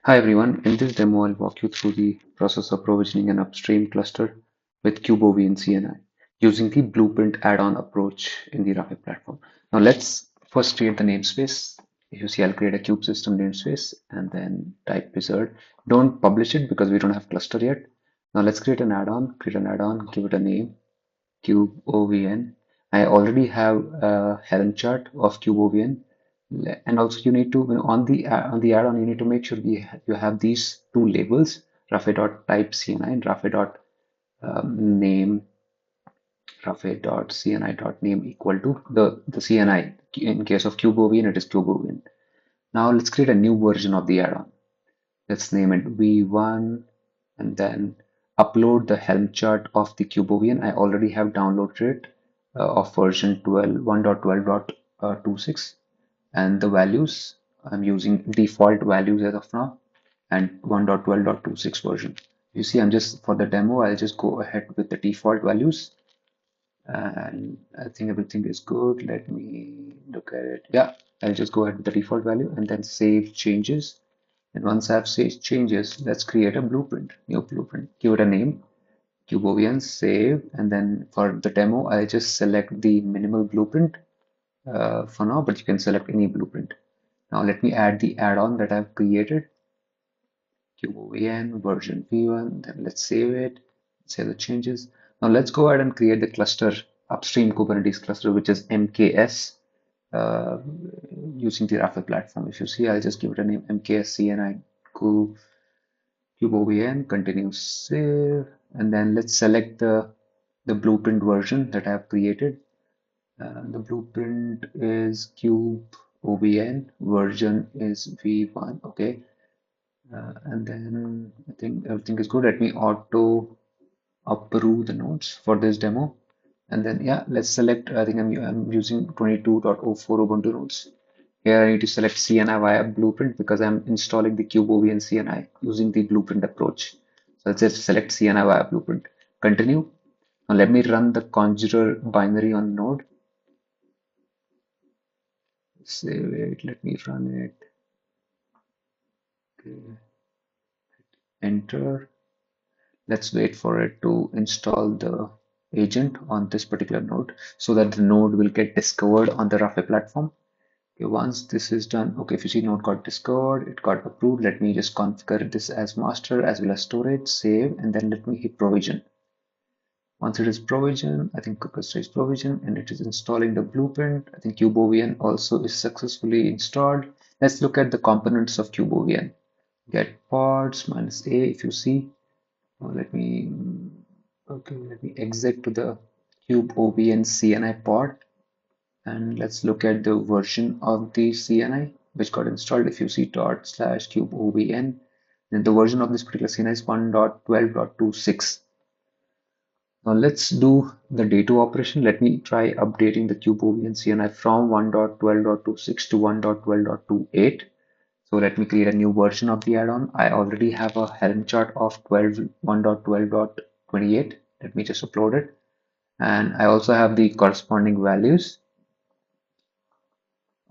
Hi everyone, in this demo I'll walk you through the process of provisioning an upstream cluster with Kube-OVN CNI using the blueprint add-on approach in the Rafay platform. Now let's first create the namespace. If you see, I'll create a kube system namespace and then type wizard. Don't publish it because we don't have cluster yet. Now let's create an add-on, give it a name, Kube-OVN. I already have a Helm chart of Kube-OVN, and also you need to, on the add-on, you need to make sure you have these two labels, Rafay.type CNI and Rafay.name, Rafay.cni.name equal to the CNI. In case of Kube-OVN, it is Kube-OVN. Now let's create a new version of the add-on. Let's name it V1 and then upload the Helm chart of the Kube-OVN. I already have downloaded it of version 1.12.26, and the values I'm using default values as of now and 1.12.26 version. You see, I'm just for the demo, I'll just go ahead with the default values and I think everything is good. Let me look at it. Yeah, I'll just go ahead with the default value and then save changes. And once I've saved changes, let's create a blueprint, new blueprint. Give it a name, Kube-OVN, save, and then for the demo, I just select the minimal blueprint for now, but you can select any blueprint. Now let me add the add-on that I've created, Kube-OVN version V1, then let's save it, save the changes. Now let's go ahead and create the cluster, Upstream Kubernetes cluster, which is MKS, uh, using the Rafay platform. If you see, I'll just give it a name, MKS CNI Kube-OVN, continue save, and then let's select the blueprint version that I have created. The blueprint is Kube-OVN, version is V1, okay. And then I think everything is good. Let me auto approve the nodes for this demo. And then, yeah, let's select, I think I'm using 22.04 Ubuntu nodes. Here I need to select CNI via blueprint because I'm installing the Kube-OVN CNI using the blueprint approach. So let's just select CNI via blueprint. Continue. Now let me run the conjurer binary on node. Save it. Let me run it. Okay. Enter. Let's wait for it to install the agent on this particular node so that the node will get discovered on the Rafay platform. Okay, once this is done, okay, if you see node got discovered, it got approved. Let me just configure this as master as well as storage, save, and then let me hit provision. Once it is provision, I think cluster is provision and it is installing the blueprint. I think Kube-OVN also is successfully installed. Let's look at the components of Kube-OVN. Get pods minus A, if you see. Let me exit to the Kube-OVN CNI pod and let's look at the version of the CNI which got installed. If you see /Kube-OVN, then the version of this particular CNI is 1.12.26. Now let's do the day 2 operation. Let me try updating the Kube-OVN CNI from 1.12.26 to 1.12.28. So let me create a new version of the add-on. I already have a Helm chart of 1.12.28. Let me just upload it. And I also have the corresponding values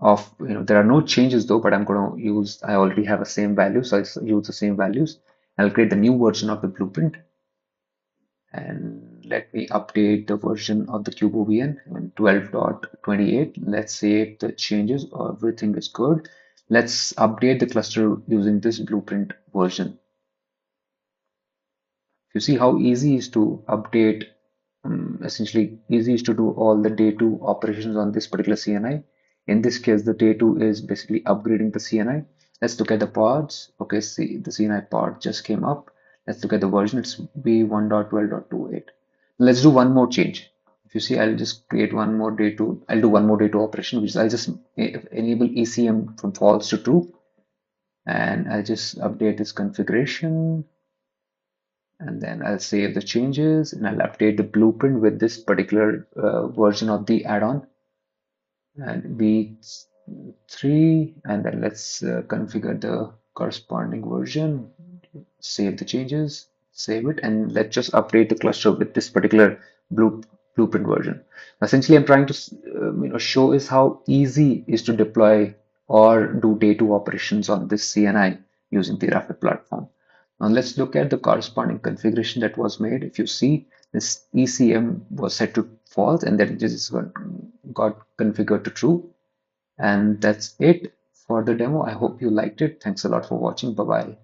of, there are no changes though, but I'm going to use, I already have a same value. So I'll use the same values. I'll create the new version of the blueprint. And let me update the version of the Kube-OVN 12.28. Let's save the changes. Everything is good. Let's update the cluster using this blueprint version. You see how easy it is to update, essentially easy is to do all the day 2 operations on this particular CNI. In this case, the day 2 is basically upgrading the CNI. Let's look at the pods. Okay, see the CNI pod just came up. Let's look at the version. It's B1.12.28. Let's do one more change. If you see, I'll just create one more day 2. I'll do one more day 2 operation, which is I'll just enable ECM from false to true. And I'll just update this configuration. And then I'll save the changes and I'll update the blueprint with this particular version of the add-on and B3, and then let's configure the corresponding version, save the changes, save it, and let's just update the cluster with this particular blueprint version. Essentially, I'm trying to show is how easy is to deploy or do day 2 operations on this CNI using the Rafay platform. Now let's look at the corresponding configuration that was made. If you see, this ECM was set to false and then it just got configured to true. And that's it for the demo. I hope you liked it. Thanks a lot for watching. Bye bye.